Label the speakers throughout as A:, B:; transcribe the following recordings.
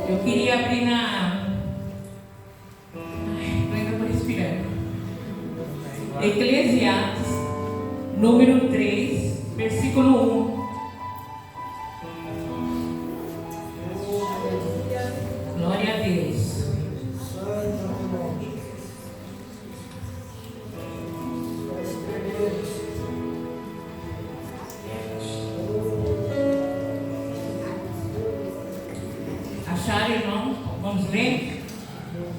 A: Eu queria abrir na... Ai, ainda estou respirando. Eclesiastes, número 3, versículo 1. Glória a Deus. Acharam, irmão? Vamos ler?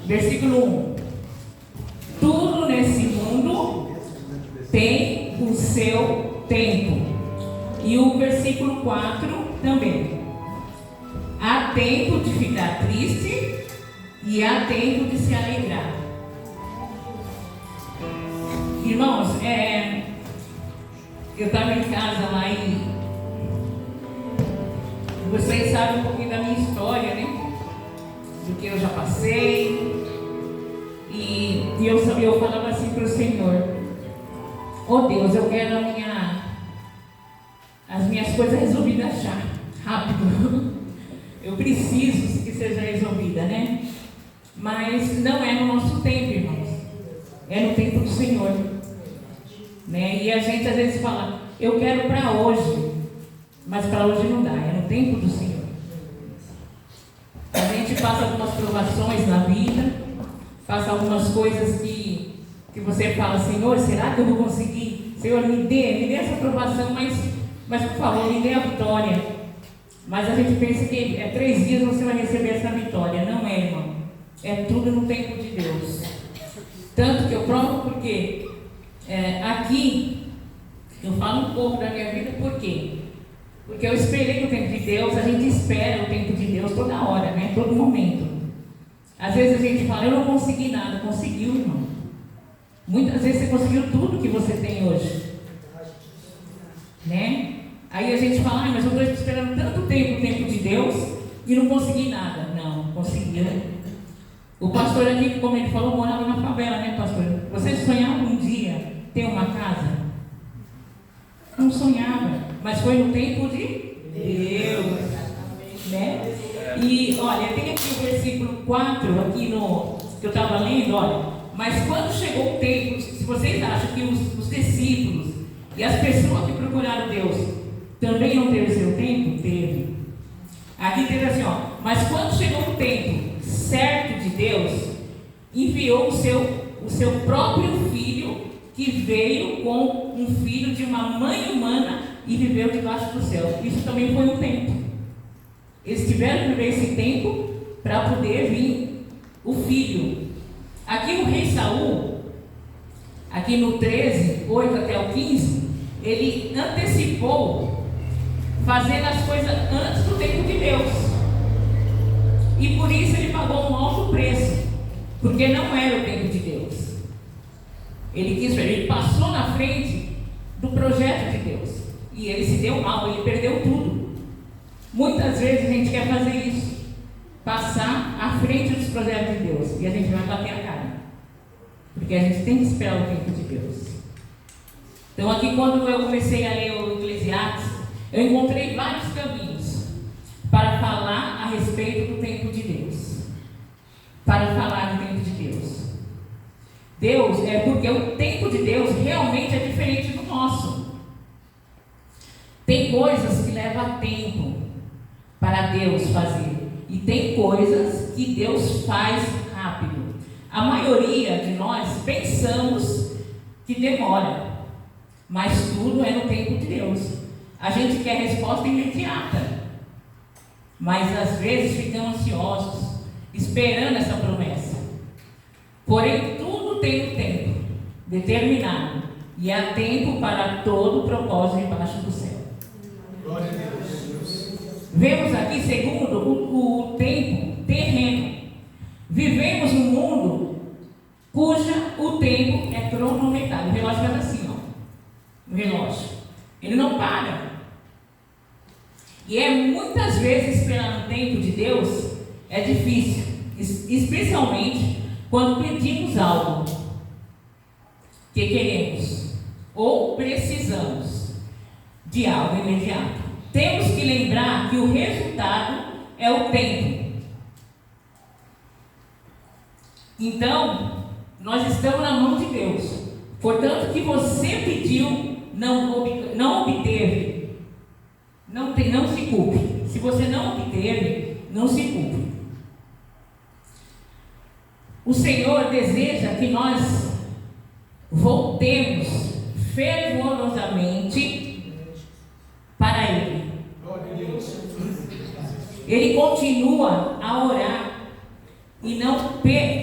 A: Versículo 1. Tudo nesse mundo tem o seu tempo. E o versículo 4 também. Há tempo de ficar triste e há tempo de se alegrar. Irmãos, eu estava em casa lá e vocês sabem um pouquinho da minha história, né? Do que eu já passei. E eu falava assim para o Senhor: oh Deus, eu quero as minhas coisas resolvidas já, rápido. Eu preciso que seja resolvida, né? Mas não é no nosso tempo, irmãos. É no tempo do Senhor, né? E a gente às vezes fala: eu quero para hoje. Mas para hoje não dá, é no tempo do Senhor. A gente passa algumas provações na vida, passa algumas coisas que você fala: Senhor, será que eu vou conseguir? Senhor, me dê essa provação, mas por favor, me dê a vitória. Mas a gente pensa que 3 dias você vai receber essa vitória. Não é, irmão. É tudo no tempo de Deus. Tanto que eu provo porque aqui eu falo um pouco da minha vida, por quê? Porque eu esperei o tempo de Deus. A gente espera o tempo de Deus toda hora, né? Todo momento. Às vezes a gente fala: eu não consegui nada. Conseguiu, irmão. Muitas vezes você conseguiu tudo que você tem hoje, né? Aí a gente fala: mas eu estou esperando tanto tempo o tempo de Deus e não consegui nada. Não, conseguiu. O pastor aqui, como ele falou, morava na favela, né, pastor? Você sonhava um dia ter uma casa? Não sonhava, mas foi no tempo de Deus, né? E olha, tem aqui o versículo 4 aqui que eu estava lendo, olha: mas quando chegou o tempo, se vocês acham que os discípulos e as pessoas que procuraram Deus também não teve o seu tempo? Teve. Aqui teve assim, ó: mas quando chegou o tempo certo de Deus, enviou o seu próprio filho, que veio com um filho de uma mãe humana e viveu debaixo do céu. Isso também foi um tempo. Eles tiveram que viver esse tempo para poder vir o filho. Aqui o rei Saul, aqui no 13, 8 até o 15, ele antecipou fazendo as coisas antes do tempo de Deus. E por isso ele pagou um alto preço, porque não era o tempo de Deus. Ele passou na frente do projeto de Deus. E ele se deu mal, ele perdeu tudo. Muitas vezes a gente quer fazer isso, passar à frente dos projetos de Deus, e a gente vai bater a cara, porque a gente tem que esperar o tempo de Deus. Então aqui, quando eu comecei a ler o Eclesiastes, eu encontrei vários caminhos para falar a respeito do tempo de Deus, para falar do tempo de Deus. Porque o tempo de Deus realmente é diferente do nosso. Tem coisas que levam tempo para Deus fazer, e tem coisas que Deus faz rápido. A maioria de nós pensamos que demora, mas tudo é no tempo de Deus. A gente quer resposta imediata, mas às vezes ficamos ansiosos, esperando essa promessa. Porém, tudo tem um tempo determinado, e há tempo para todo o propósito debaixo do céu.
B: Glória a Deus.
A: Vemos aqui, segundo o tempo terreno, vivemos num mundo cuja o tempo é cronometrado. O relógio faz assim, ó. O relógio, ele não para. E muitas vezes esperar no tempo de Deus é difícil, especialmente quando pedimos algo que queremos ou precisamos de algo imediato. Temos que lembrar que o resultado é o tempo Então, nós estamos na mão de Deus. Portanto, que você pediu, não obteve, não se culpe. Se você não obteve, não se culpe. O Senhor deseja que nós voltemos fervorosamente para Ele. Ele continua a orar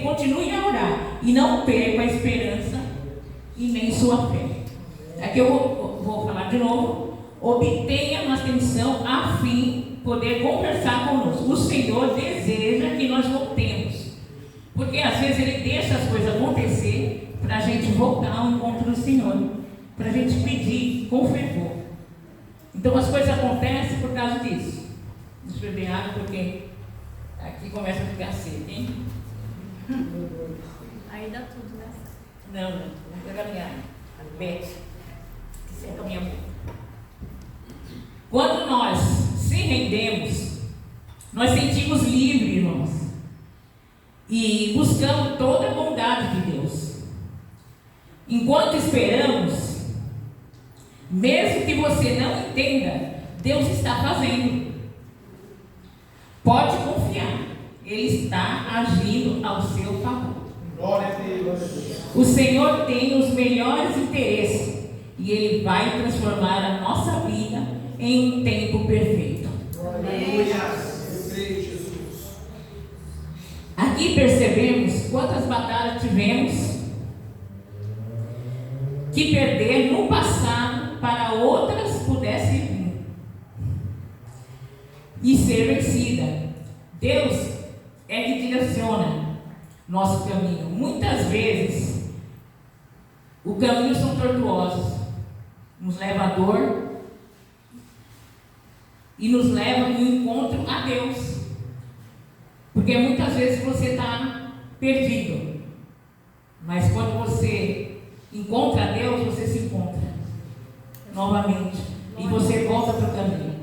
A: continue a orar e não perca a esperança e nem sua fé. Aqui eu vou falar de novo. Obtenha uma atenção a fim de poder conversar conosco. O Senhor deseja que nós voltemos, porque às vezes Ele deixa as coisas acontecer para a gente voltar ao encontro do Senhor, para a gente pedir com fervor. Então as coisas acontecem por causa disso. Deixa eu beber água porque aqui começa a ficar seco, hein?
C: Aí dá tudo, né?
A: Não, vou pegar minha água. Bete, que seca a minha boca. Quando nós se rendemos, nós sentimos livre, irmãos, e buscamos toda a bondade de Deus. Enquanto esperamos, mesmo que você não entenda, Deus está fazendo. Pode confiar, Ele está agindo ao seu favor.
B: Glória a Deus.
A: O Senhor tem os melhores interesses e Ele vai transformar a nossa vida em um tempo perfeito. Aqui percebemos quantas batalhas tivemos que perder no passado para outras pudessem vir e ser vencida. Deus é que direciona nosso caminho. Muitas vezes o caminho são tortuosos, nos leva à dor e nos leva no encontro a Deus, porque muitas vezes você está perdido, mas quando você encontra a Deus, você se encontra novamente e você volta para o caminho.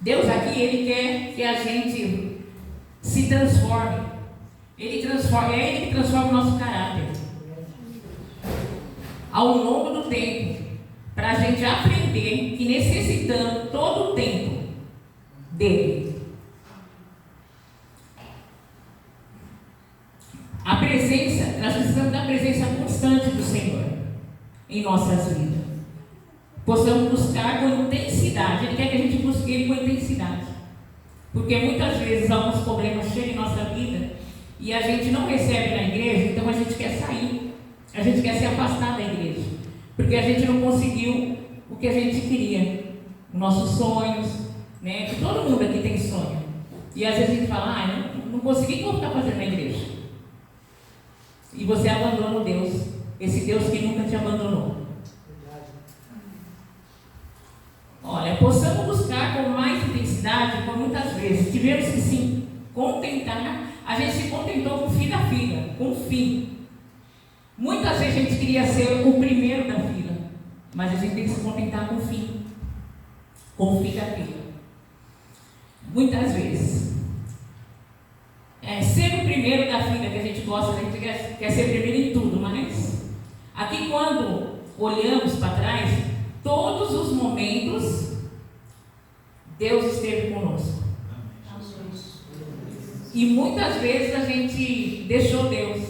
A: Deus aqui, Ele quer que a gente se transforme. É Ele que transforma o nosso caráter ao longo do tempo, para a gente aprender que necessitamos todo o tempo dele. A presença, nós precisamos da presença constante do Senhor em nossas vidas. Possamos buscar com intensidade. Ele quer que a gente busque Ele com intensidade, porque muitas vezes alguns problemas chegam em nossa vida e a gente não recebe na igreja, então a gente quer sair, a gente quer se afastar da igreja, porque a gente não conseguiu o que a gente queria, os nossos sonhos, né? Que todo mundo aqui tem sonho, e às vezes a gente fala, não consegui, o que eu vou ficar fazendo na igreja? E você abandona o Deus, esse Deus que nunca te abandonou. Olha, possamos buscar com mais intensidade, por muitas vezes tivemos que se contentar. A gente se contentou com o fim da fila, com o fim. Muitas vezes a gente queria ser o primeiro da fila, mas a gente tem que se contentar com o fim da fila. Muitas vezes ser o primeiro da fila que a gente gosta, a gente quer ser primeiro em tudo, mas aqui quando olhamos para trás, todos os momentos Deus esteve conosco. E muitas vezes a gente deixou Deus.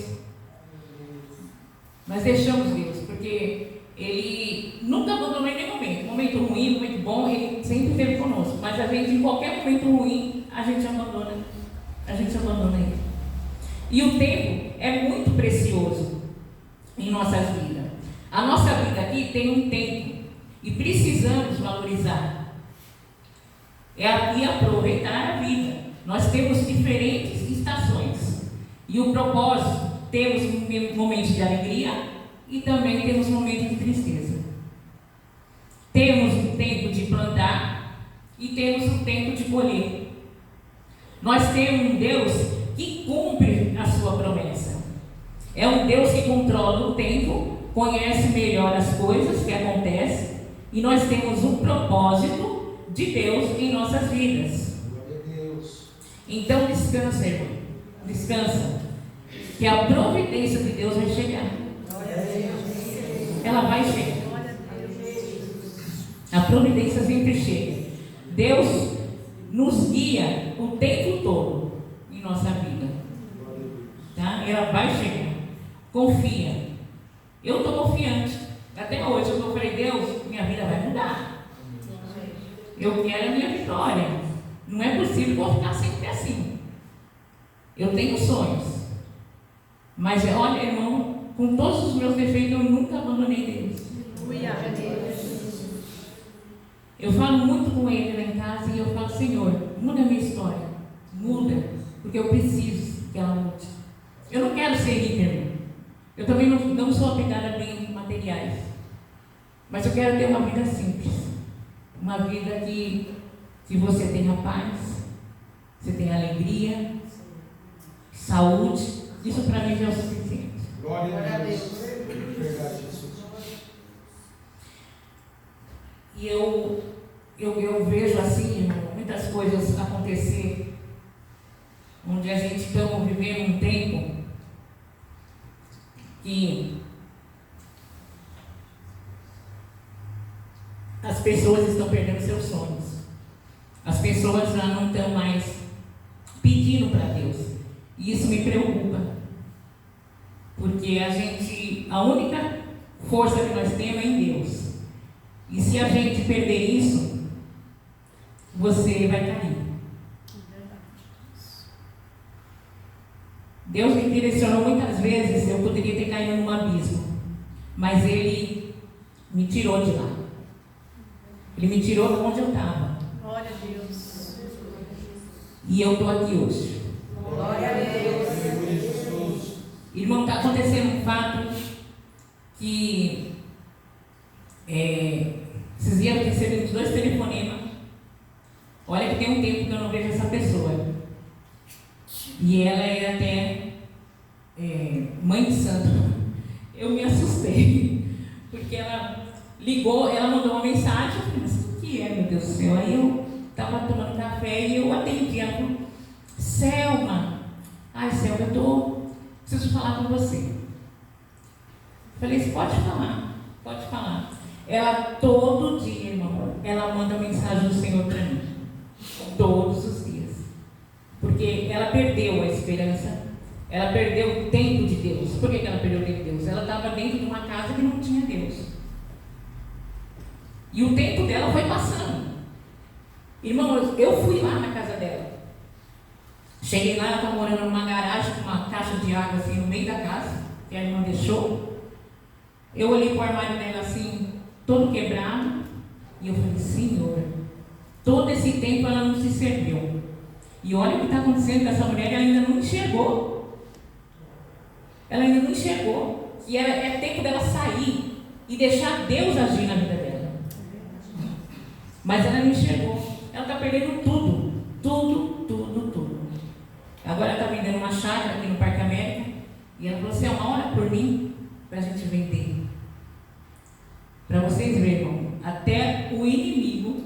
A: Nós deixamos Deus, porque Ele nunca abandonou em nenhum momento. Momento ruim, momento bom, Ele sempre esteve conosco. Mas a gente, em qualquer momento ruim, a gente abandona Ele. E o tempo é muito precioso em nossas vidas. A nossa vida aqui tem um tempo e precisamos valorizar e aproveitar a vida. Nós temos diferentes estações e o propósito, temos momentos de alegria e também temos momentos de tristeza. Temos um tempo de plantar e temos um tempo de colher. Nós temos um Deus que cumpre a sua promessa. É um Deus que controla o tempo, conhece melhor as coisas que acontecem, e nós temos um propósito de Deus em nossas vidas. Então descansa, irmão. Descansa. Que a providência de Deus vai chegar. Ela vai chegar. A providência sempre chega. Deus nos guia o tempo todo em nossa vida. Tá? Ela vai chegar. Confia. Eu estou confiante. Até hoje eu falei, Deus, minha vida vai mudar. Eu quero a minha vitória. Não é possível que eu vou ficar sempre assim. Eu tenho sonhos. Mas olha, irmão, com todos os meus defeitos, eu nunca abandonei Deus. Eu falo muito com ele lá em casa e eu falo, Senhor, muda a minha história. Muda, porque eu preciso que ela mude. Eu não quero ser rica, irmão. Eu também não sou apegada a bens materiais. Mas eu quero ter uma vida simples. Uma vida que você tenha paz, você tenha alegria, saúde. Isso para mim já é o suficiente.
B: Glória a Deus. Verdade, Jesus.
A: E eu vejo assim, muitas coisas acontecer, onde a gente está vivendo um tempo que as pessoas estão perdendo seus sonhos. As pessoas já não estão mais pedindo para Deus. E isso me preocupa. Porque a única força que nós temos é em Deus. E se a gente perder isso, você vai cair. Deus me direcionou muitas vezes, eu poderia ter caído num abismo. Mas Ele me tirou de lá. Ele me tirou de onde eu estava.
C: Glória a Deus.
A: E eu estou aqui hoje.
C: Glória a Deus.
A: Irmão, está acontecendo um fato que esses dias eu recebi 2 telefonemas. Olha que tem um tempo que eu não vejo essa pessoa. E ela é até mãe de santo. Eu me assustei. Porque ela ligou, ela mandou uma mensagem. Eu falei, mas o que é, meu Deus do céu? Aí eu estava tomando café e eu atendi. Ela falou, Selma. Ai, Selma, preciso falar com você. Eu falei, pode falar, pode falar. Ela todo dia, irmão, ela manda mensagem do Senhor para mim. Todos os dias. Porque ela perdeu a esperança. Ela perdeu o tempo de Deus. Por que ela perdeu o tempo de Deus? Ela estava dentro de uma casa que não tinha Deus. E o tempo dela foi passando. Irmão, eu fui lá na casa dela. Cheguei lá, ela estava morando numa garagem com uma caixa de água assim no meio da casa, que a irmã deixou. Eu olhei para o armário dela assim, todo quebrado, e eu falei, Senhor, todo esse tempo ela não se serviu. E olha o que está acontecendo com essa mulher, ela ainda não enxergou. Ela ainda não enxergou. E é tempo dela sair e deixar Deus agir na vida dela. Mas ela não enxergou. Ela está perdendo tudo. Tudo. Agora ela está vendendo uma chácara aqui no Parque América. E ela falou assim, ora por mim, para a gente vender. Para vocês verem, irmão, até o inimigo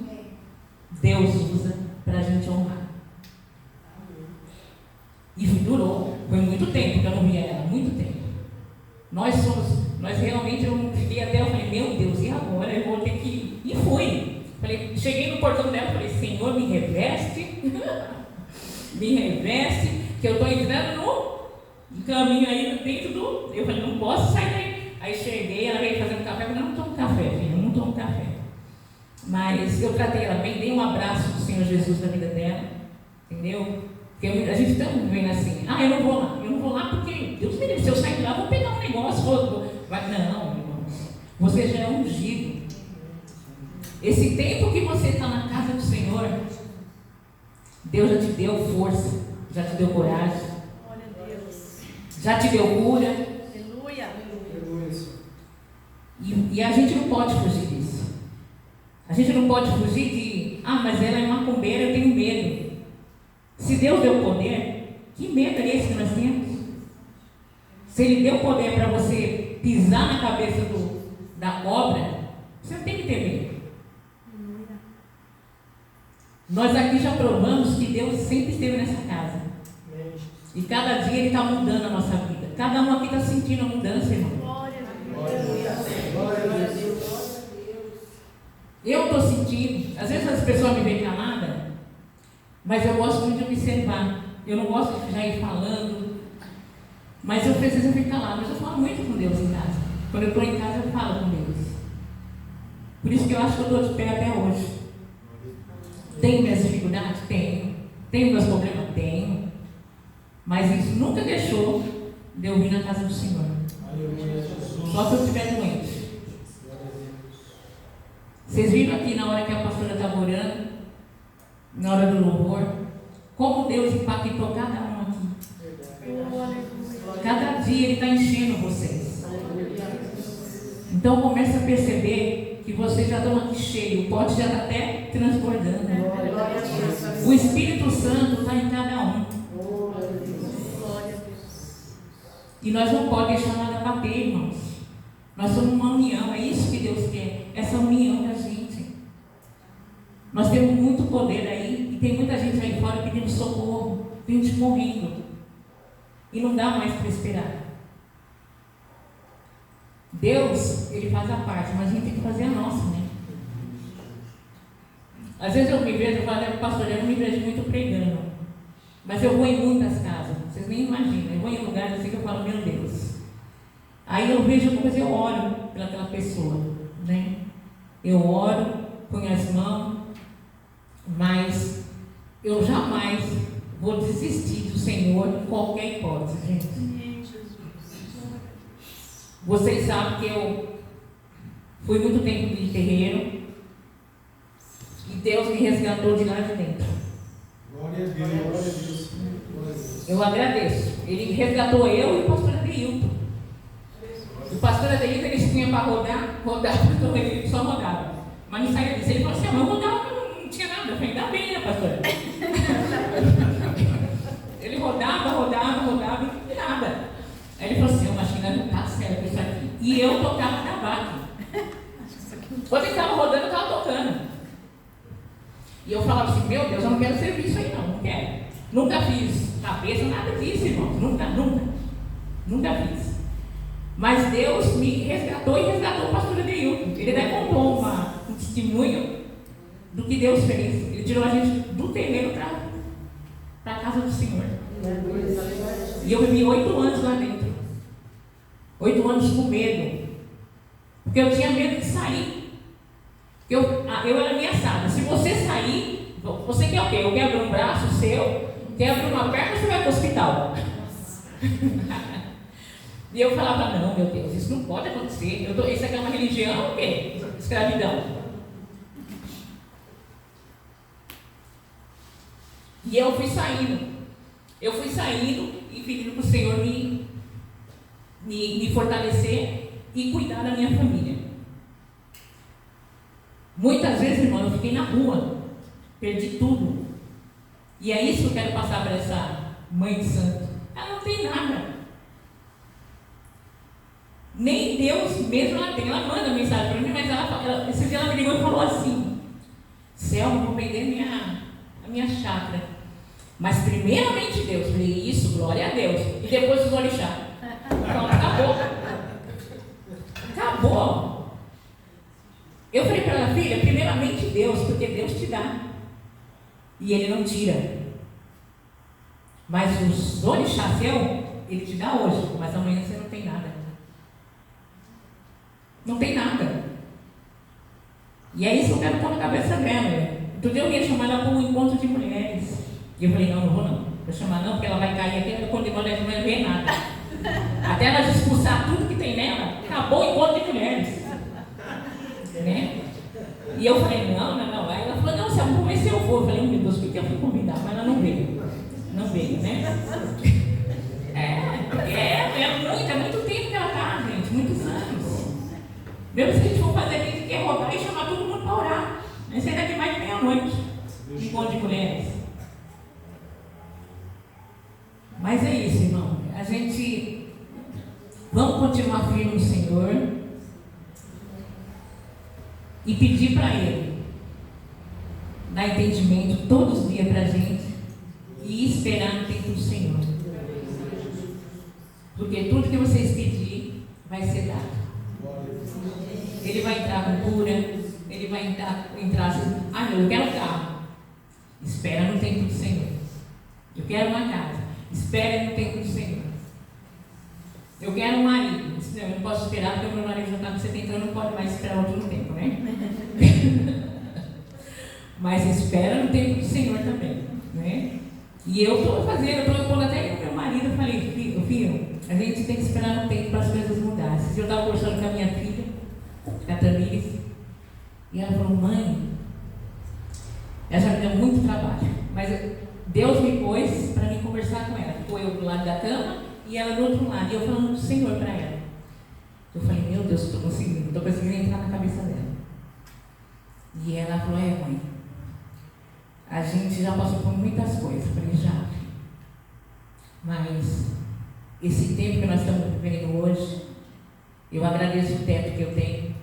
A: Deus usa para a gente honrar. E durou, foi muito tempo que eu não via ela, muito tempo. Nós realmente, eu fiquei até, eu falei, meu Deus, e agora? Eu vou ter que ir. E fui. Falei, cheguei no portão dela, falei, Senhor, me reveste, me reveste, que eu estou entrando no caminho aí dentro do... Eu falei, não posso sair daí. Aí cheguei, ela veio fazendo café, eu falei, não tomo café, filha, não tomo café. Mas eu tratei ela bem, dei um abraço do Senhor Jesus na vida dela, entendeu? Porque a gente está vivendo assim, eu não vou lá porque, Deus me livre, se eu sair de lá, vou pegar um negócio, vai. Não, irmãos, você já é ungido. Esse tempo que você está na casa do Senhor, Deus já te deu força, já te deu coragem, já te deu cura.
C: Aleluia.
A: E a gente não pode fugir disso. A gente não pode fugir de, mas ela é macumbeira, eu tenho medo. Se Deus deu poder, que medo é esse que nós temos? Se Ele deu poder para você pisar na cabeça da cobra, você não tem que ter medo. Nós aqui já provamos que Deus sempre esteve nessa casa. E cada dia Ele está mudando a nossa vida. Cada um aqui está sentindo a mudança, irmão.
C: Glória a
B: Glória a Deus.
A: Eu estou sentindo. Às vezes as pessoas me veem calada, mas eu gosto muito de observar. Eu não gosto de já ir falando, mas eu preciso ficar lá. Mas eu falo muito com Deus em casa. Quando eu estou em casa, eu falo com Deus. Por isso que eu acho que eu estou de pé até hoje. Tenho minhas dificuldades? Tenho. Tenho meus problemas? Tenho. Mas isso nunca deixou de eu vir na casa do Senhor.
B: Aleluia, Jesus.
A: Só se eu estiver doente. Vocês viram aqui na hora que a pastora estava orando, na hora do louvor, como Deus impactou cada um aqui. Cada dia Ele está enchendo vocês. Então comece a perceber que vocês já estão aqui cheios, o pote já está até transbordando. O Espírito Santo está em cada um. E nós não podemos deixar nada bater, irmãos. Nós somos uma união, é isso que Deus quer, essa união da gente. Nós temos muito poder aí, e tem muita gente aí fora pedindo socorro, tem gente morrendo. E não dá mais para esperar. Deus, Ele faz a parte, mas a gente tem que fazer a nossa, né? Às vezes eu me vejo, eu falo, pastor, eu não me vejo muito pregando. Mas eu vou em muitas casas, vocês nem imaginam. Eu vou em lugares assim que eu falo, meu Deus. Aí eu vejo alguma coisa, eu oro pelaquela pessoa, né? Eu oro, ponho as mãos, mas eu jamais vou desistir do Senhor em qualquer hipótese, gente. Vocês sabem que eu fui muito tempo de terreiro e Deus me resgatou de lá de dentro.
B: Glória a Deus. Glória a Deus. Glória a Deus.
A: Eu agradeço. Ele resgatou eu e o pastor Adeilton. O pastor Adeilton, ele se punha para rodar, então ele só rodava. Mas não saía disso. Ele falou assim, mas eu rodava, não tinha nada. Eu falei, ainda bem, né, pastor? Ele rodava e nada. Aí ele falou assim, mas ainda não está certo isso aqui. E eu tocava tabaco. Quando ele estava rodando, eu estava tocando. E eu falava assim, meu Deus, eu não quero servir isso aí não quero. Nunca fiz cabeça, nada disso, irmãos. Nunca fiz. Mas Deus me resgatou e resgatou o pastor Adeilton. Ele até contou um testemunho do que Deus fez. Ele tirou a gente do terreiro para a casa do Senhor. E eu vivi 8 anos lá dentro. 8 anos com medo. Porque eu tinha medo de sair. Eu era ameaçada. Se você sair, você quer o quê? Eu quebro um braço seu, quebro uma perna, você vai para o hospital. E eu falava, não, meu Deus, isso não pode acontecer. Isso aqui é uma religião, o quê? Escravidão. E eu fui saindo. E pedindo para o Senhor me fortalecer e cuidar da minha família. Muitas vezes, irmão, eu fiquei na rua, perdi tudo. E é isso que eu quero passar para essa mãe de santo. Ela não tem nada. Nem Deus mesmo ela tem. Ela manda mensagem para mim, mas esse dia ela me ligou e falou assim: Selma, vou vender a minha chácara. Mas primeiramente Deus. Eu falei, isso, glória a Deus. E depois os orixás. Pronto, acabou. Eu falei para ela, filha, primeiramente Deus, porque Deus te dá. E Ele não tira. Mas os orixás Ele te dá hoje, mas amanhã você não tem nada. Não tem nada. E é isso que eu quero pôr na cabeça dela. Outro dia eu ia chamar ela para um encontro de mulheres. E eu falei, não vou não. Vou chamar não, porque ela vai cair aqui, quando eu não vai ver nada. Até ela expulsar tudo que tem nela, acabou o encontro de mulheres. Né? E eu falei, não. Aí ela falou, não, vamos ver se eu vou. Eu falei, meu Deus, por que eu fui convidar? Mas ela não veio. Não veio, né? É muito tempo que ela está, gente, muitos anos. Mesmo se a gente for fazer, a gente quer rodar e chamar todo mundo para orar. Vai ser daqui mais de meia-noite. Encontro de mulheres. Mas é isso, irmão. A gente vamos continuar firme no Senhor e pedir para Ele dar entendimento todos os dias para a gente e esperar no tempo do Senhor. Porque tudo que vocês pedirem vai ser dado. Ele vai entrar com cura, ele vai entrar assim, eu quero um carro. Espera no tempo do Senhor. Eu quero uma casa. Espera no tempo do Senhor. Eu quero um marido. Não, eu não posso esperar porque o meu marido já está com 70 anos, não pode mais esperar outro tempo, né? Mas espera no tempo do Senhor também, né? E eu estou fazendo, eu estou até com o meu marido, eu falei, filho, a gente tem que esperar no tempo para as coisas mudarem. Eu estava conversando com a minha filha, a Tamires, e ela falou, mãe, ela já me deu muito trabalho, mas Deus me pôs para mim conversar com ela. Ficou eu do lado da cama e ela do outro lado, e eu falando do Senhor para ela. Eu falei, meu Deus, estou conseguindo entrar na cabeça dela. E ela falou, mãe, a gente já passou por muitas coisas. Eu falei, já. Mas esse tempo que nós estamos vivendo hoje, eu agradeço o teto que eu tenho,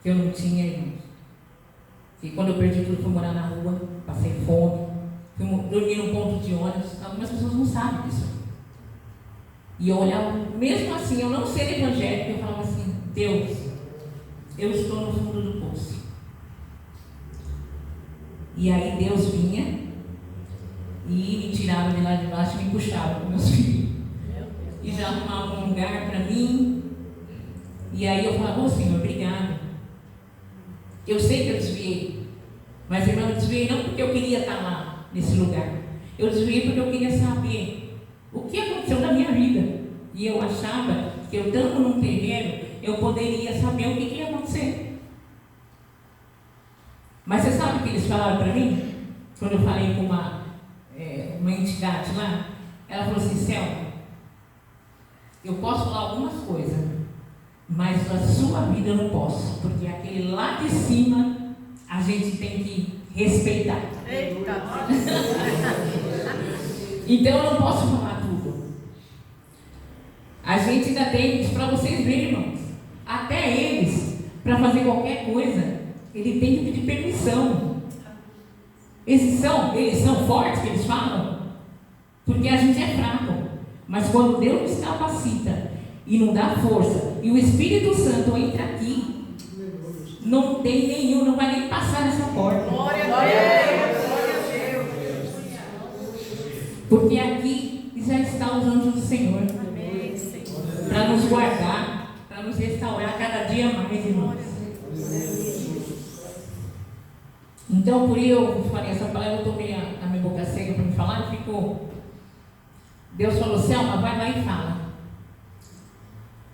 A: que eu não tinha, irmãos. E quando eu perdi tudo, fui morar na rua, passei fome, fui dormir num ponto de ônibus. Algumas pessoas não sabem disso. E eu olhava, mesmo assim, eu não sendo evangélica, eu falava assim, Deus, eu estou no fundo do poço. E aí Deus vinha e me tirava de lá de baixo e me puxava com meus filhos. E já arrumava um lugar para mim. E aí eu falava, Senhor, obrigado. Eu sei que eu desviei, mas irmão, eu desviei não porque eu queria estar lá, nesse lugar. Eu desviei porque eu queria saber o que aconteceu na minha vida. E eu achava que eu estando num terreiro, eu poderia saber o que ia acontecer. Mas você sabe o que eles falaram para mim? Quando eu falei com uma entidade lá, ela falou assim, Selma, eu posso falar algumas coisas, mas a sua vida eu não posso, porque aquele lá de cima a gente tem que respeitar.
C: Eita!
A: Então eu não posso falar tudo. A gente ainda tem, para vocês verem, irmãos, até eles, para fazer qualquer coisa, ele tem que pedir permissão. Eles são fortes, que eles falam, porque a gente é fraco. Mas quando Deus nos capacita e não dá força, e o Espírito Santo entra aqui, não tem nenhum, não vai nem passar nessa porta.
C: Glória a Deus!
A: Porque aqui já está os anjos do Senhor para nos guardar, para nos restaurar cada dia mais, irmãos. Então, por isso eu falei essa palavra, eu tomei a minha boca seca para me falar, e ficou. Deus falou, Selma, vai lá e fala.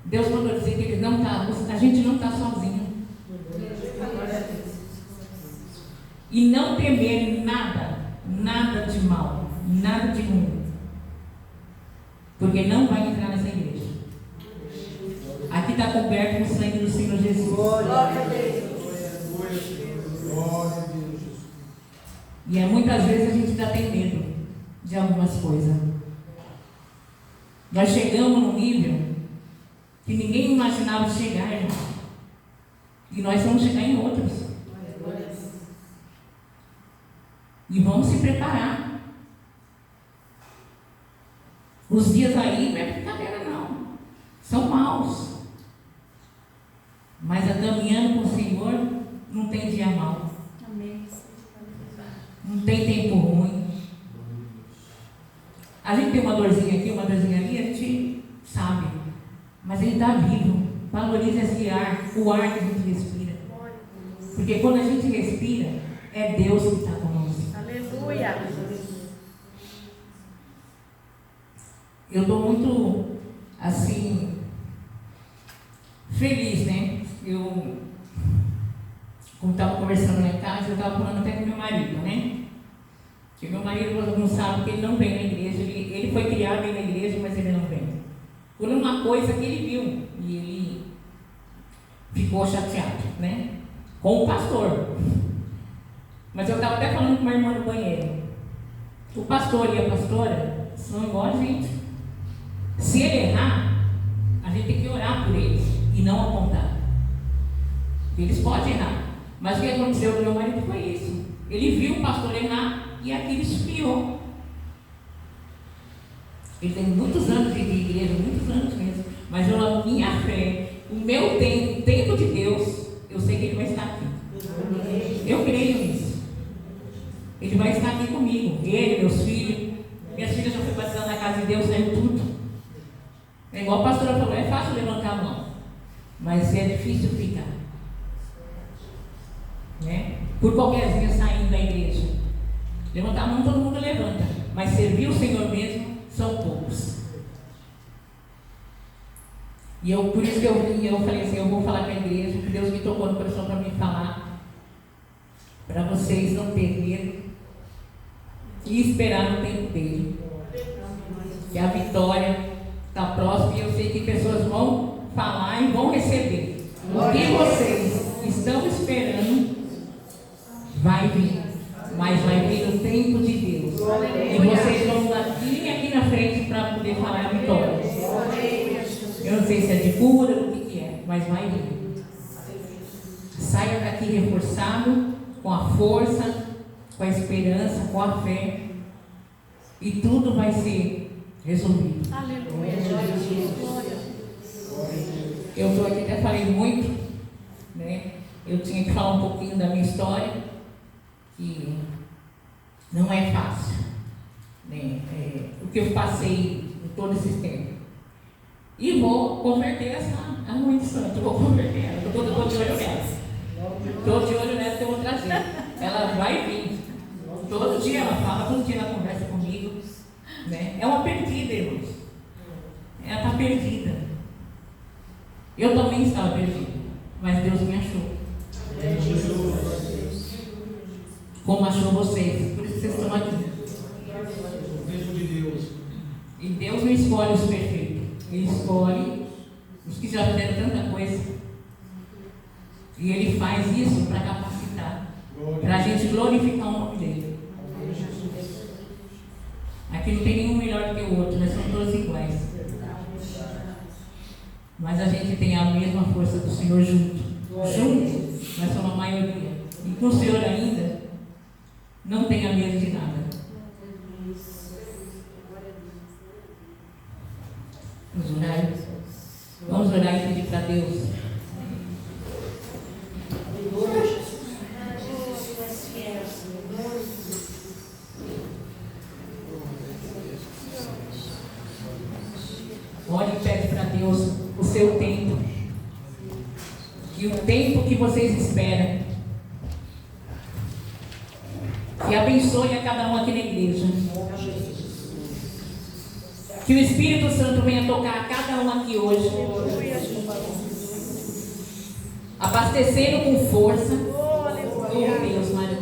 A: Deus mandou dizer que ele não está, a gente não está sozinho. E não temer nada de mal, nada de ruim. Porque não vai entrar nessa igreja. Aqui está coberto com o sangue do Senhor Jesus.
C: Glória a Deus!
A: E muitas vezes a gente ainda tem medo de algumas coisas. Nós chegamos num nível que ninguém imaginava chegar, irmão. E nós vamos chegar em outros. E vamos se preparar. Os dias aí não é brincadeira, não. São maus. Mas a caminhando com o Senhor não tem dia mau. Não tem tempo ruim. A gente tem uma dorzinha aqui, uma dorzinha ali, a gente sabe. Mas ele está vivo. Valoriza esse ar, o ar que a gente respira. Porque quando a gente respira, é Deus que está conosco.
C: Aleluia!
A: Eu estou muito, assim, feliz, né? Eu, como estava conversando lá em casa, eu estava falando até com meu marido, né? Que meu marido não sabe que ele não vem na igreja, ele foi criado na igreja, mas ele não vem. Por uma coisa que ele viu, e ele ficou chateado, né? Com o pastor. Mas eu estava até falando com uma irmã no banheiro. O pastor e a pastora são igual a gente. Se ele errar, a gente tem que orar por eles e não apontar. Eles podem errar. Mas o que aconteceu com meu marido foi isso. Ele viu o pastor errar e aquilo esfriou. Ele tem muitos anos de igreja, muitos anos mesmo. Mas a minha fé, o meu tempo, o tempo de Deus, eu sei que Ele vai estar aqui. Eu creio nisso. Ele vai estar aqui comigo. Ele, meus filhos. Minhas filhas já foram batizadas na casa de Deus, saiu tudo. É igual a pastora falou, é fácil levantar a mão. Mas é difícil ficar. Né? Por qualquer dia saindo da igreja. Levantar a mão todo mundo levanta. Mas servir o Senhor mesmo são poucos. E por isso que eu falei assim, eu vou falar com a igreja, que Deus me tocou no coração para me falar. Para vocês não terem medo e esperar no tempo dele. Que a vitória está próxima e eu sei que pessoas vão falar e vão receber. O que vocês estão esperando vai vir. Mas vai vir no tempo de Deus. E vocês vão aqui na frente para poder falar a vitória. Eu não sei se é de cura, o que é, mas vai vir. Saia daqui reforçado, com a força, com a esperança, com a fé. E tudo vai ser resolvido.
C: Aleluia.
A: Eu estou aqui, até falei muito, né? Eu tinha que falar um pouquinho da minha história, que não é fácil, né? O que eu passei em todo esse tempo. E vou converter a mãe de santo, vou converter ela, estou de olho nela. Estou de olho nela que eu vou trazer. Ela vai vir. Todo dia ela fala, todo dia ela conversa comigo. Né? É uma perdida, irmãos. Ela está perdida. Eu também estava perdida, mas Deus me achou. Como achou vocês? Por isso vocês estão aqui.
B: O tempo de Deus.
A: E Deus não escolhe os perfeitos. Ele escolhe os que já fizeram tanta coisa. E Ele faz isso para capacitar, para a gente glorificar o nome dEle. Aqui não tem nenhum melhor do que o outro, nós somos todos iguais. Mas a gente tem a mesma força do Senhor junto. Juntos, nós somos a maioria. E com o Senhor ainda, não tenha medo de nada. Vamos orar. Vamos orar e pedir para Deus. Ore e pede para Deus o seu tempo. E o tempo que vocês esperam. Que abençoe a cada um aqui na igreja. Que o Espírito Santo venha tocar a cada um aqui hoje. Abastecendo com força. Oh Deus, Maria.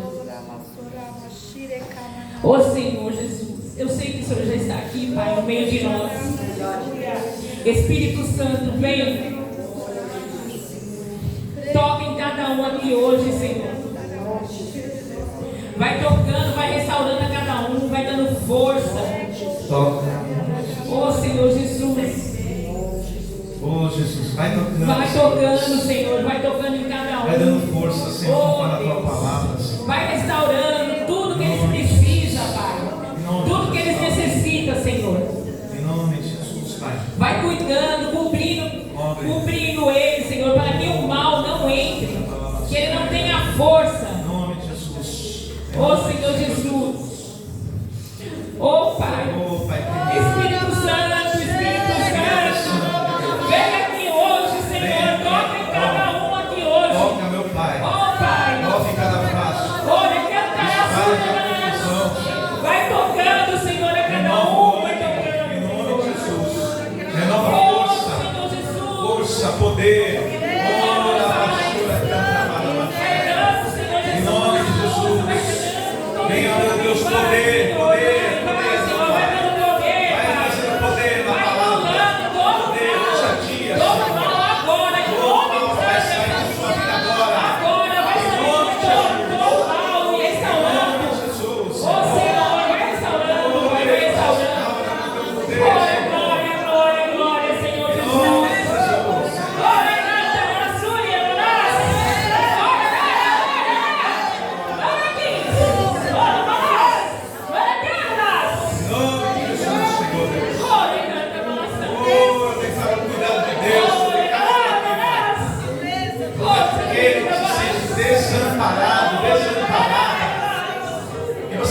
A: Oh Senhor Jesus. Eu sei que o Senhor já está aqui, Pai, no meio de nós. Espírito Santo, venha. Toca em cada um aqui hoje, Senhor. Vai tocando, vai restaurando a cada um, vai dando força.
D: Toca.
A: Oh Senhor Jesus.
D: Oh Jesus, vai tocando.
A: Vai tocando, Senhor, vai tocando em cada um.
D: Vai dando força, Senhor,
A: Oh,
D: para a tua
A: Deus.
D: palavra, Senhor.
A: Vai restaurando tudo que eles precisam, Pai. Tudo que eles necessitam, Senhor.
D: Em nome de Jesus, Pai.
A: Vai cuidando, cumprindo ele, Senhor, para que o mal não entre, que ele não tenha força.
D: Em nome de Jesus.
A: Oh Senhor Jesus. Oh Pai.
D: Oh Pai,
A: Espírito Santo, Espírito Santo. Vem aqui hoje, Senhor, toca em cada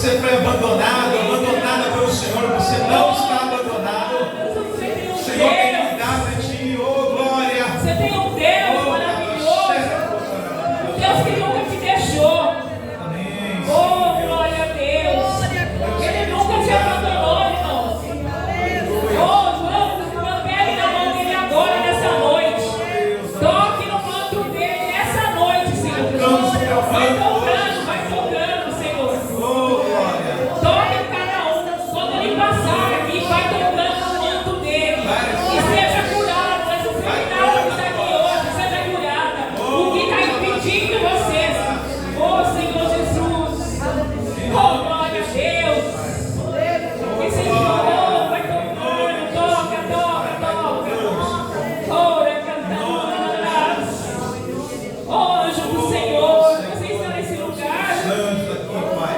D: você foi abandonado, abandonada pelo Senhor, você não está abandonado. O Senhor tem cuidado de ti, oh glória.
A: Você tem um Deus maravilhoso. Deus que nunca te deixou.
D: Amém.
A: Oh, glória a Deus. Ele nunca te abandonou, irmãos. Oh, vamos, pegue na mão dele agora, nessa noite. Toque no manto dele nessa noite, Senhor Jesus. Vai tocando, Senhor.
D: Oh glória.
A: Toque em cada um. Quando ele passar aqui, vai tocando no manto dele. E seja curado. Essa enfermidade que está aqui hoje, seja curada. O que está impedindo vocês? Oh, Senhor Jesus. Oh, glória a Deus. Que Senhor, vai tocando. Toca. Ora, cantando. Oh, anjo do Senhor, você está nesse lugar.
D: Santo aqui, Pai.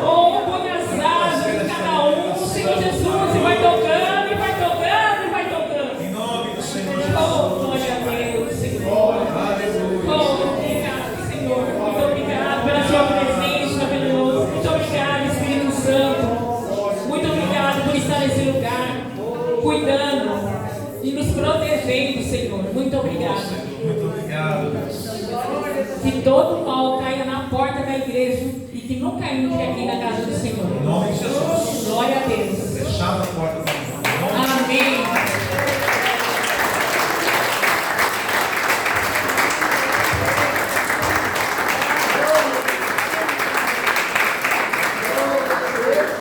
A: Oh, põe as asas em cada um, Senhor Jesus, e vai tocando, e vai tocando, e vai tocando.
D: Em nome do Senhor Jesus.
A: Oh, glória a Deus, Senhor.
D: Aleluia.
A: Oh, obrigado, Senhor. Muito obrigado pela sua presença, maravilhoso. Muito obrigado, Espírito Santo. Muito obrigado por estar nesse lugar, cuidando e nos protegendo, Senhor. Muito obrigado.
D: Muito obrigado, Deus.
A: Que todo mal caia na porta da igreja e que nunca entre aqui na casa do Senhor.
D: Em nome de Jesus.
A: Glória a Deus.
D: Fechada a porta da
A: Amém.